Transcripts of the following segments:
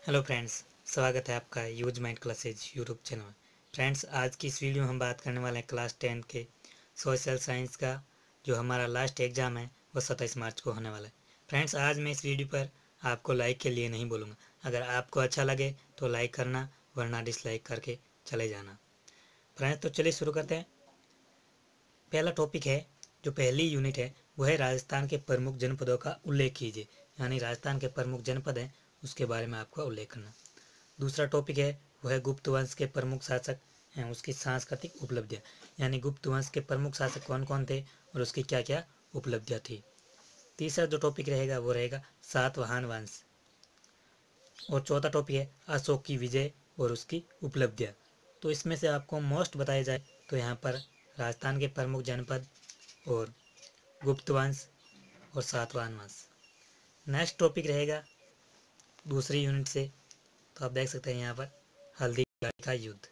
Hello friends, स्वागत है आपका use mind classes YouTube channel में। फ्रेंड्स, आज की इस वीडियो में हम बात करने वाले हैं क्लास 10 के सोशल साइंस का जो हमारा लास्ट एग्ज़ाम है वो 27 मार्च को होने वाला है। फ्रेंड्स, आज मैं इस वीडियो पर आपको लाइक के लिए नहीं बोलूँगा। अगर आपको अच्छा लगे तो लाइक करना, वरना डिसलाइक करके चले जाना। फ्रेंड्स, तो चलिए शुरू करते हैं। पहला टॉपिक है, जो पहली यूनिट है वो है राजस्थान के प्रमुख जनपदों का उल्लेख कीजिए। यानी राजस्थान के प्रमुख जनपद हैं उसके बारे में आपको उल्लेख करना। दूसरा टॉपिक है वो है गुप्त वंश के प्रमुख शासक हैं उसकी सांस्कृतिक उपलब्धियाँ। यानी गुप्त वंश के प्रमुख शासक कौन कौन थे और उसकी क्या क्या उपलब्धियाँ थी। तीसरा जो टॉपिक रहेगा वो रहेगा सातवाहन वंश। और चौथा टॉपिक है अशोक की विजय और उसकी उपलब्धियाँ। तो इसमें से आपको मोस्ट बताया जाए तो यहाँ पर राजस्थान के प्रमुख जनपद और गुप्त वंश और सातवाहन वंश। नेक्स्ट टॉपिक रहेगा दूसरी यूनिट से, तो आप देख सकते हैं यहाँ पर हल्दी घाटी का युद्ध।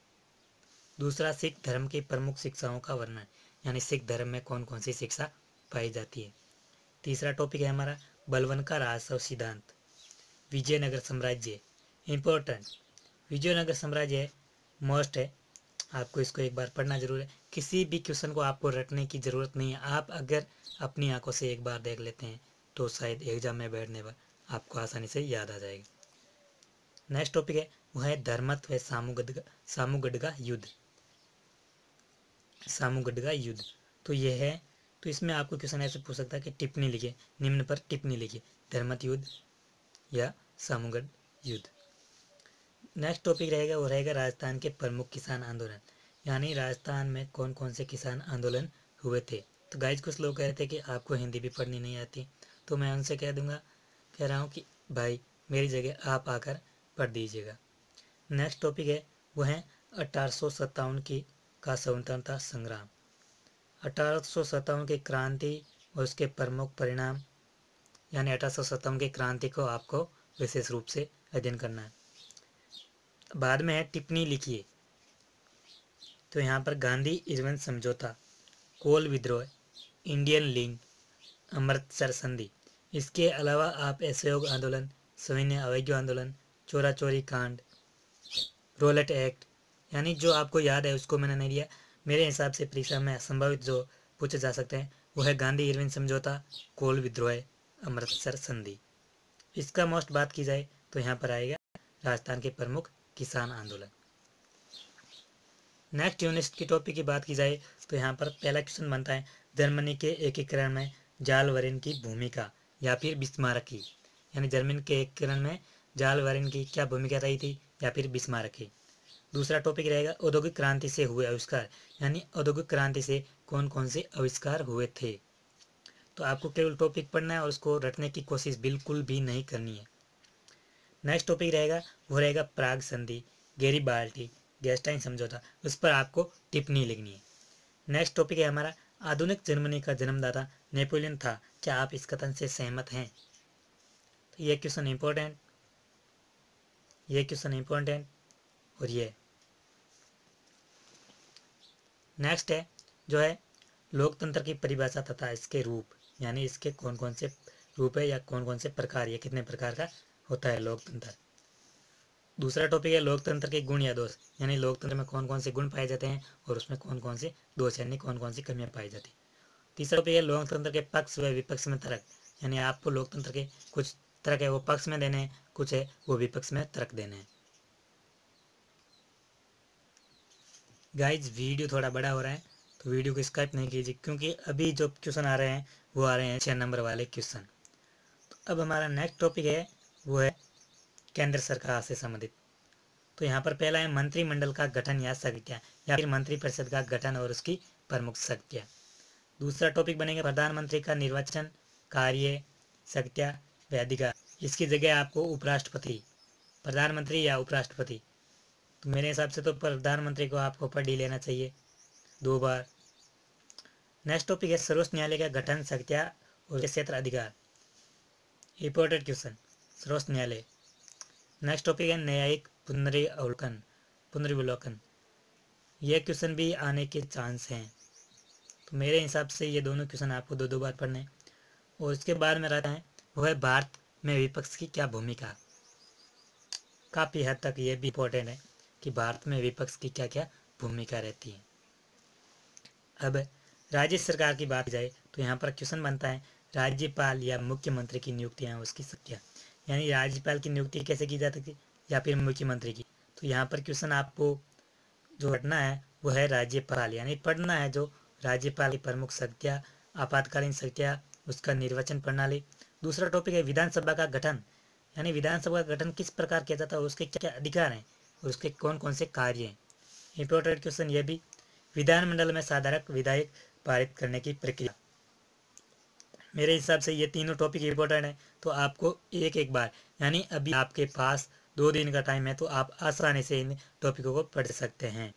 दूसरा, सिख धर्म की प्रमुख शिक्षाओं का वर्णन। यानी सिख धर्म में कौन कौन सी शिक्षा पाई जाती है। तीसरा टॉपिक है हमारा बलवन का राजस्व सिद्धांत। विजयनगर साम्राज्य इम्पोर्टेंट। विजयनगर साम्राज्य मोस्ट है, आपको इसको एक बार पढ़ना जरूर है। किसी भी क्वेश्चन को आपको रटने की ज़रूरत नहीं है। आप अगर अपनी आंखों से एक बार देख लेते हैं तो शायद एग्जाम में बैठने पर आपको आसानी से याद आ जाएगा। नेक्स्ट टॉपिक है वह है धर्मत्व व सामूगढ़ का युद्ध। सामूगढ़ का युद्ध तो यह है, तो इसमें आपको क्वेश्चन ऐसे पूछ सकता है कि टिप्पणी लिखिए, निम्न पर टिप्पणी लिखिए, धर्मत युद्ध या सामूगढ़ युद्ध। नेक्स्ट टॉपिक रहेगा वो रहेगा राजस्थान के प्रमुख किसान आंदोलन। यानी राजस्थान में कौन कौन से किसान आंदोलन हुए थे। तो गाइज, कुछ लोग कह रहे थे कि आपको हिंदी भी पढ़नी नहीं आती, तो मैं उनसे कह रहा हूँ कि भाई मेरी जगह आप आकर पढ़ दीजिएगा। नेक्स्ट टॉपिक है वो है 1857 की का स्वतंत्रता संग्राम। 1857 की क्रांति और उसके प्रमुख परिणाम। यानी 1857 की क्रांति को आपको विशेष रूप से अध्ययन करना है। बाद में है टिप्पणी लिखिए, तो यहाँ पर गांधी इरविन समझौता, कोल विद्रोह, इंडियन लीग, अमृतसर संधि। इसके अलावा आप असहयोग आंदोलन, सविनय अवज्ञा आंदोलन, चोरा चोरी कांड, रोलेट एक्ट, यानी जो आपको याद है उसको मैंने नहीं लिया। मेरे हिसाब से परीक्षा में संभावित जो पूछे जा सकते हैं वो है गांधी इरविन समझौता, कोल विद्रोह, अमृतसर संधि। इसका मोस्ट बात की जाए तो यहाँ पर आएगा राजस्थान के प्रमुख किसान आंदोलन। नेक्स्ट यूनिट की टॉपिक की बात की जाए तो यहाँ पर पहला क्वेश्चन बनता है जर्मनी के एकीकरण में जालवरिन की भूमिका या फिर बिस्मारक की। यानी जर्मनी के एकीकरण में जालवरिन की क्या भूमिका रही थी या फिर बिस्मारक की। दूसरा टॉपिक रहेगा औद्योगिक क्रांति से हुए आविष्कार। यानी औद्योगिक क्रांति से कौन कौन से आविष्कार हुए थे। तो आपको केवल टॉपिक पढ़ना है और उसको रटने की कोशिश बिल्कुल भी नहीं करनी है। नेक्स्ट टॉपिक रहेगा वो रहेगा प्राग संधि, गैरीबाल्डी, गैस्टाइन समझौता, उस पर आपको टिप्पणी लिखनी है। नेक्स्ट टॉपिक है हमारा आधुनिक जर्मनी का जन्मदाता नेपोलियन था, क्या आप इस कथन से सहमत हैं। तो ये क्वेश्चन इंपॉर्टेंट और ये नेक्स्ट है जो है लोकतंत्र की परिभाषा तथा इसके रूप। यानी इसके कौन कौन से रूप है या कौन कौन से प्रकार, या कितने प्रकार का होता है लोकतंत्र। दूसरा टॉपिक है लोकतंत्र के गुण या दोष। यानी लोकतंत्र में कौन कौन से गुण पाए जाते हैं और उसमें कौन कौन से दोष यानी कौन कौन सी कमियां पाई जाती है। तीसरा टॉपिक है लोकतंत्र के पक्ष व विपक्ष में तर्क। यानी आपको लोकतंत्र के कुछ तर्क है वो पक्ष में देने हैं, कुछ है वो विपक्ष में तर्क देने हैं। गाइज, वीडियो थोड़ा बड़ा हो रहा है तो वीडियो को स्किप नहीं कीजिए, क्योंकि अभी जो क्वेश्चन आ रहे हैं वो आ रहे हैं 6 नंबर वाले क्वेश्चन। तो अब हमारा नेक्स्ट टॉपिक है वो है केंद्र सरकार से संबंधित। तो यहाँ पर पहला है मंत्रिमंडल का गठन या शक्तियाँ, या फिर मंत्रिपरिषद का गठन और उसकी प्रमुख शक्तियाँ। दूसरा टॉपिक बनेगा प्रधानमंत्री का निर्वाचन, कार्य, शक्तियाँ व अधिकार। इसकी जगह आपको उपराष्ट्रपति, प्रधानमंत्री या उपराष्ट्रपति, तो मेरे हिसाब से तो प्रधानमंत्री को आपको पढ़ ही लेना चाहिए 2 बार। नेक्स्ट टॉपिक है सर्वोच्च न्यायालय का गठन, शक्तियाँ और क्षेत्र अधिकार। इंपॉर्टेंट क्वेश्चन, सर्वोच्च न्यायालय। नेक्स्ट टॉपिक है न्यायिक पुनर्विलोकन। यह क्वेश्चन भी आने के चांस हैं, तो मेरे हिसाब से ये दोनों क्वेश्चन आपको 2 बार पढ़ने। और इसके बाद में रहता है वो है भारत में विपक्ष की क्या भूमिका। काफ़ी हद तक ये भी इम्पोर्टेंट है कि भारत में विपक्ष की क्या क्या भूमिका रहती है। अब राज्य सरकार की बात की जाए तो यहाँ पर क्वेश्चन बनता है राज्यपाल या मुख्यमंत्री की नियुक्तियाँ उसकी संख्या, यानी राज्यपाल की नियुक्ति कैसे की जा सकती है या फिर मुख्यमंत्री की। तो यहाँ पर क्वेश्चन आपको जो पढ़ना है वो है राज्यपाल, यानी पढ़ना है जो राज्यपाल की प्रमुख शक्तियाँ, आपातकालीन शक्तियाँ, उसका निर्वाचन प्रणाली। दूसरा टॉपिक है विधानसभा का गठन, यानी विधानसभा का गठन किस प्रकार किया जाता है, उसके क्या क्या अधिकार हैं और उसके कौन कौन से कार्य हैं। इंपॉर्टेंट क्वेश्चन ये भी। विधानमंडल में साधारण विधायक पारित करने की प्रक्रिया। मेरे हिसाब से ये तीनों टॉपिक इंपॉर्टेंट है, तो आपको एक एक बार, यानी अभी आपके पास 2 दिन का टाइम है तो आप आसानी से इन टॉपिकों को पढ़ सकते हैं।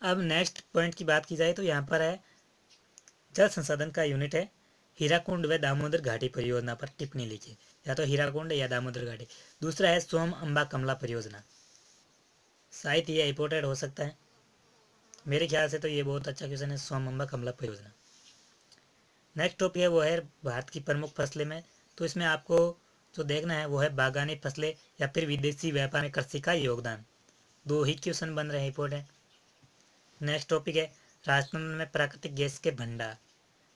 अब नेक्स्ट पॉइंट की बात की जाए तो यहाँ पर है जल संसाधन का यूनिट है हीराकुंड व दामोदर घाटी परियोजना पर टिप्पणी लिखिए, या तो हीराकुंड या दामोदर घाटी। दूसरा है सोम अंबा कमला परियोजना, शायद ये इंपॉर्टेंट हो सकता है, मेरे ख्याल से तो ये बहुत अच्छा क्वेश्चन है, सोम अंबा कमला परियोजना। नेक्स्ट टॉपिक है वो है भारत की प्रमुख फसलें में, तो इसमें आपको जो देखना है वो है बागानी फसलें या फिर विदेशी व्यापार में कृषि का योगदान। 2 ही क्वेश्चन बन रहे हैं इंपॉर्टेंट। नेक्स्ट टॉपिक है राजस्थान में प्राकृतिक गैस के भंडार,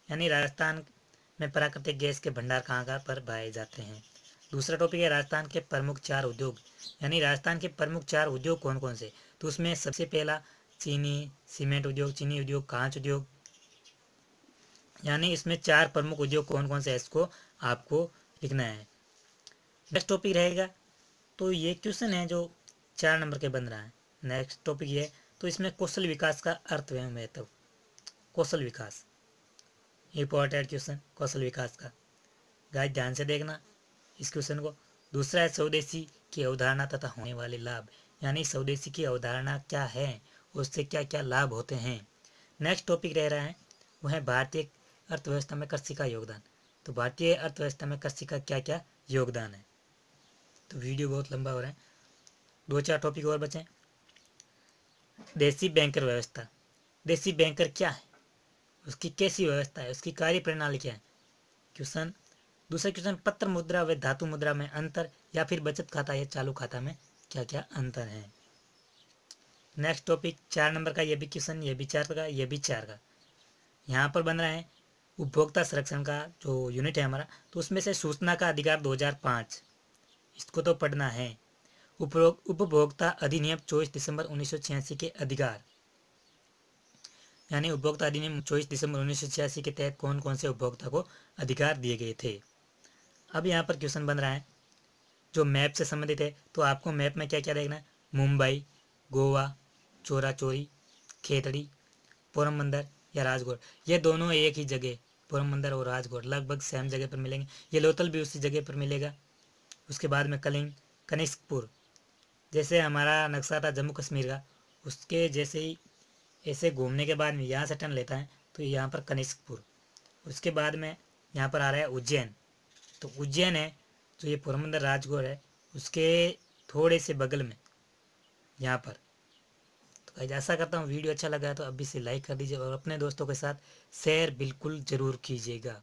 यानी राजस्थान में प्राकृतिक गैस के भंडार कहाँ पर पाए जाते हैं। दूसरा टॉपिक है राजस्थान के प्रमुख 4 उद्योग, यानी राजस्थान के प्रमुख 4 उद्योग कौन कौन से। तो उसमें सबसे पहला चीनी सीमेंट उद्योग, चीनी उद्योग, कांच उद्योग, यानी इसमें 4 प्रमुख उद्योग कौन कौन से है इसको आपको लिखना है। नेक्स्ट टॉपिक रहेगा, तो ये क्वेश्चन है जो 4 नंबर के बन रहा है। नेक्स्ट टॉपिक ये, तो इसमें कौशल विकास का अर्थ व महत्व। कौशल विकास इंपॉर्टेंट क्वेश्चन, कौशल विकास का गाइस ध्यान से देखना इस क्वेश्चन को। दूसरा है स्वदेशी की अवधारणा तथा होने वाले लाभ, यानी स्वदेशी की अवधारणा क्या है, उससे क्या क्या लाभ होते हैं। नेक्स्ट टॉपिक रह रहा है वो है भारतीय अर्थव्यवस्था में कृषि का योगदान। तो भारतीय अर्थव्यवस्था में कृषि का क्या क्या योगदान है। तो वीडियो बहुत लंबा हो रहा है, 2-4 टॉपिक और बचे। देसी बैंकर व्यवस्था, देसी बैंकर क्या है, उसकी कैसी व्यवस्था है, उसकी कार्य प्रणाली क्या है। क्वेश्चन दूसरा क्वेश्चन पत्र मुद्रा व धातु मुद्रा में अंतर, या फिर बचत खाता या चालू खाता में क्या क्या अंतर है। नेक्स्ट टॉपिक 4 नंबर का ये भी क्वेश्चन, ये भी 4 का, ये भी 4 का। यहाँ पर बन रहा है उपभोक्ता संरक्षण का जो यूनिट है हमारा, तो उसमें से सूचना का अधिकार 2005, इसको तो पढ़ना है। उपभोक्ता अधिनियम 24 दिसंबर 1986 के अधिकार, यानी उपभोक्ता अधिनियम 24 दिसंबर 1986 के तहत कौन कौन से उपभोक्ता को अधिकार दिए गए थे। अब यहाँ पर क्वेश्चन बन रहा है जो मैप से संबंधित है, तो आपको मैप में क्या क्या देखना है, मुंबई, गोवा, चोरा चोरी, खेतड़ी, पोरबंदर या राजकोट। ये दोनों एक ही जगह, पोरबंदर और राजकोट लगभग सेम जगह पर मिलेंगे। ये लोथल भी उसी जगह पर मिलेगा। उसके बाद में कनिष्कपुर, जैसे हमारा नक्शा था जम्मू कश्मीर का, उसके जैसे ही ऐसे घूमने के बाद में यहाँ से टर्न लेता है तो यहाँ पर कनिष्कपुर। उसके बाद में यहाँ पर आ रहा है उज्जैन, तो उज्जैन है जो ये पोरबंदर राजगढ़ है उसके थोड़े से बगल में यहाँ पर। तो गाइस ऐसा करता हूँ, वीडियो अच्छा लगा है तो अभी से लाइक कर दीजिए और अपने दोस्तों के साथ शेयर बिल्कुल ज़रूर कीजिएगा।